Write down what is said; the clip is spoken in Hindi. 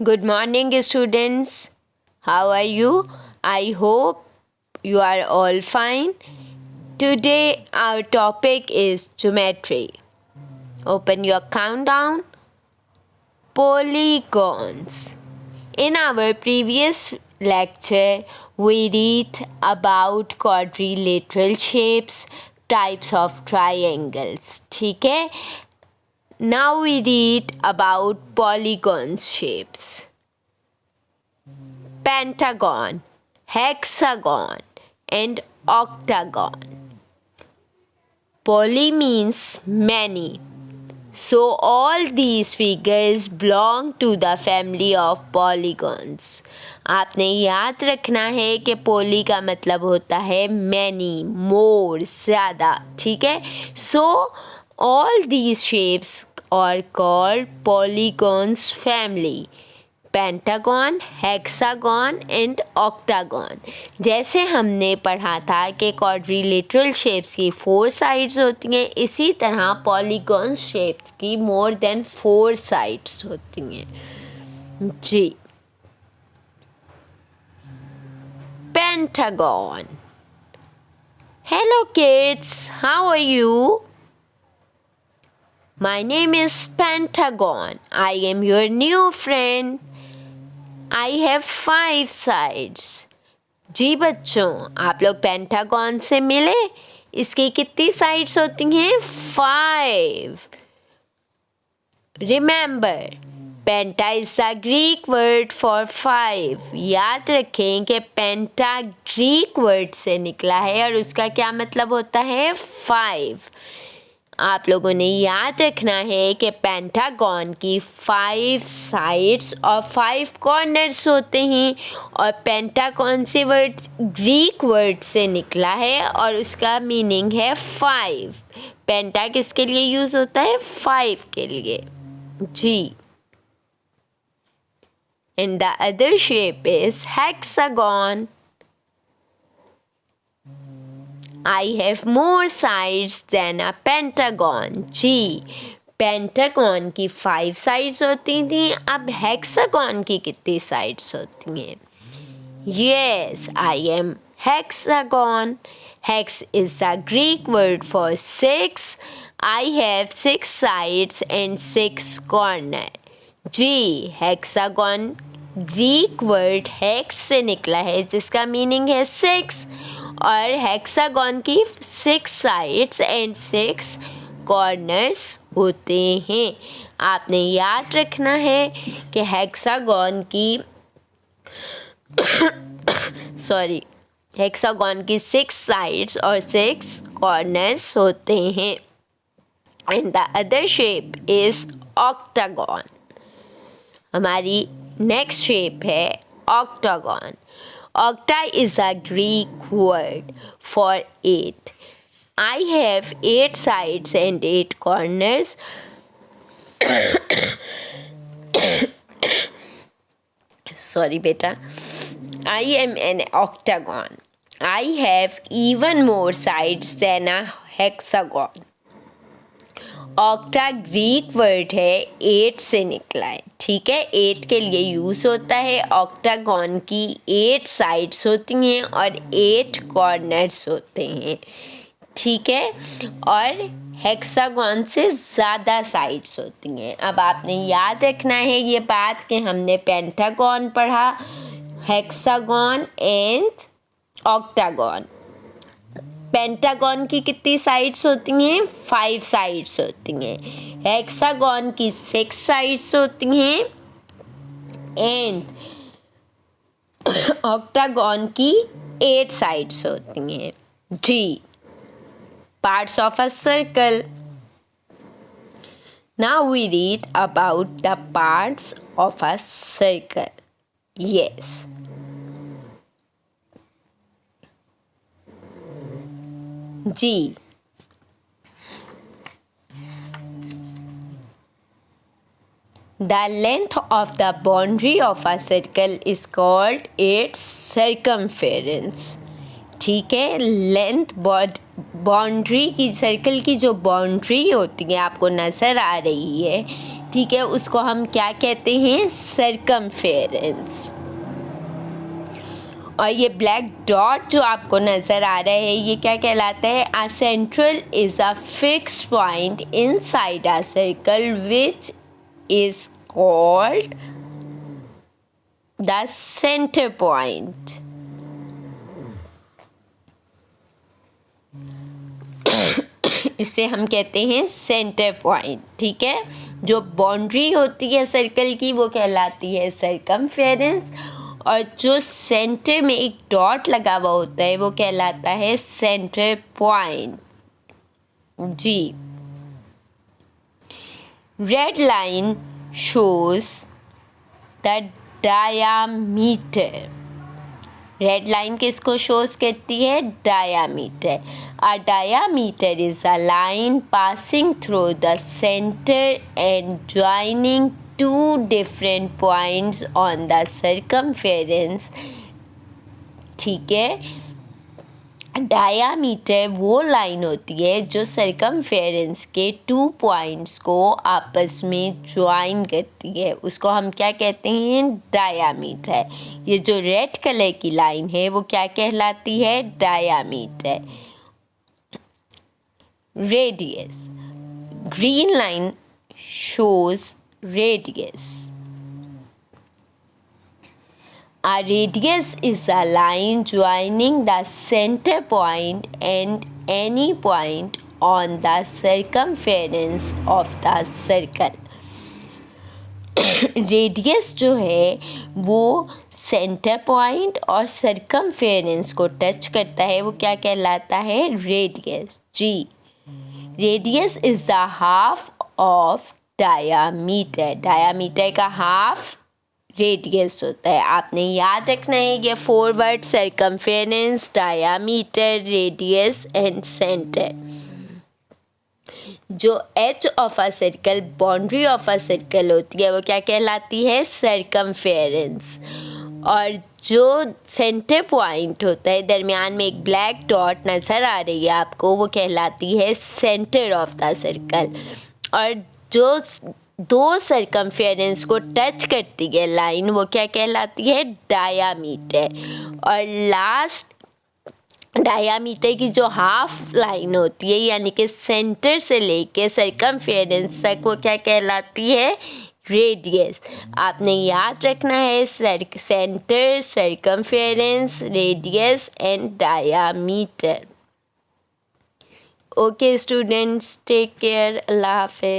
Good morning, students. How are you? I hope you are all fine. Today, our topic is geometry. Open your countdown. Polygons. In our previous lecture, we read about quadrilateral shapes, types of triangles. ठीक है? Now we read about polygons shapes. Pentagon, hexagon, and octagon. Poly means many. So all these figures belong to the family of polygons. आपने याद रखना है कि पोली का मतलब होता है many, more, ज़्यादा. ठीक है? So all these shapes are called polygons family. Pentagon, hexagon and octagon. जैसे हमने पढ़ा था कि क्वाड्रिलेटरल शेप्स की 4 साइड्स होती हैं, इसी तरह पॉलीगॉन शेप्स की मोर देन 4 साइड्स होती हैं. जी. Pentagon. Hello kids, how are you? My name is Pentagon. I am your new friend. I have 5 sides. जी बच्चों, आप लोग पेंटागन से मिले? इसकी कितनी साइड्स होती हैं? 5. Remember, penta is the Greek word for 5. याद रखें कि पेंटा ग्रीक वर्ड से निकला है और उसका क्या मतलब होता है? 5. आप लोगों ने याद रखना है कि पेंटागन की 5 साइड्स और 5 कॉर्नर्स होते हैं और पेंटा कौन से वर्ड? ग्रीक वर्ड से निकला है और उसका मीनिंग है 5. पेंटा किसके लिए यूज़ होता है? 5 के लिए. जी. And the other shape is hexagon. I have more sides than a pentagon. जी. पेंटागन की 5 साइड्स होती थी, अब हेक्सागन की कितनी साइड्स होती हैं? Yes, I am hexagon. Hex is the Greek word for 6. I have 6 sides and 6 corners. जी. हेक्सागन ग्रीक वर्ड हेक्स से निकला है जिसका मीनिंग है 6 और हेक्सागन की 6 साइड्स एंड 6 कॉर्नर्स होते हैं. आपने याद रखना है कि हेक्सागन की हेक्सागन की 6 साइड्स और 6 कॉर्नर्स होते हैं. And the other shape is octagon. हमारी नेक्स्ट शेप है octagon. Octa is a Greek word for 8. I have 8 sides and 8 corners. Sorry, beta. I am an octagon. I have even more sides than a hexagon. Octa Greek word है, 8 से निकला है. ठीक है? 8 के लिए यूज़ होता है. ऑक्टागन की 8 साइड्स होती हैं और 8 कॉर्नर्स होते हैं. ठीक है? और हेक्सागन से ज़्यादा साइड्स होती हैं. अब आपने याद रखना है ये बात कि हमने पेंटागन पढ़ा, हेक्सागन एंड ऑक्टागन. पेंटागन की कितनी साइड्स होती हैं? 5 साइड्स होती हैं. हेक्सागन की 6 साइड्स होती हैं एंड ऑक्टागन की 8 साइड्स होती हैं. जी. Parts of a circle. Now we read about the parts of a circle. Yes. जी. The length of the boundary of a circle is called its circumference. ठीक है? लेंथ बाउंड्री की, सर्कल की जो बाउंड्री होती है आपको नज़र आ रही है, ठीक है, उसको हम क्या कहते हैं, सर्कमफेरेंस। और ये ब्लैक डॉट जो आपको नज़र आ रहा है ये क्या कहलाता है, a central is a fix point inside a circle which is called the centre point. इसे हम कहते हैं सेंटर पॉइंट। ठीक है, जो बाउंड्री होती है सर्कल की वो कहलाती है सर्कमफेरेंस, और जो सेंटर में एक डॉट लगा हुआ होता है वो कहलाता है सेंटर पॉइंट। जी, red line shows the diameter. Red line किसको शोज करती है, diameter. A diameter is a line passing through the centre and joining two different points on the circumference। ठीक है, डायामीटर वो लाइन होती है जो सर्कमफेरेंस के 2 पॉइंट्स को आपस में ज्वाइन करती है, उसको हम क्या कहते हैं, डायामीटर। ये जो रेड कलर की लाइन है वो क्या कहलाती है, diameter. Radius, green line shows radius। A radius is a line joining the center point and any point on the circumference of the circle। Radius जो है वो सेंटर पॉइंट और सर्कमफेरेंस को टच करता है, वो क्या कहलाता है, रेडियस। जी, radius is the half of diameter. Diameter का हाफ रेडियस होता है। आपने याद रखना है ये 4 word, circumference, diameter, radius and centre. जो edge of a circle, boundary of a circle होती है वो क्या कहलाती है, सर्कमफेरेंस। और जो सेंटर पॉइंट होता है, दरमियान में एक ब्लैक डॉट नज़र आ रही है आपको, वो कहलाती है सेंटर ऑफ द सर्कल। और जो 2 सर्कमफेरेंस को टच करती है लाइन वो क्या कहलाती है, डायामीटर। और लास्ट डायामीटर की जो हाफ लाइन होती है, यानी कि सेंटर से लेके सर्कमफेरेंस तक, वो क्या कहलाती है, रेडियस। आपने याद रखना है centre, circumference, radius and diameter. Okay students, take care, अल्लाह हाफिज़।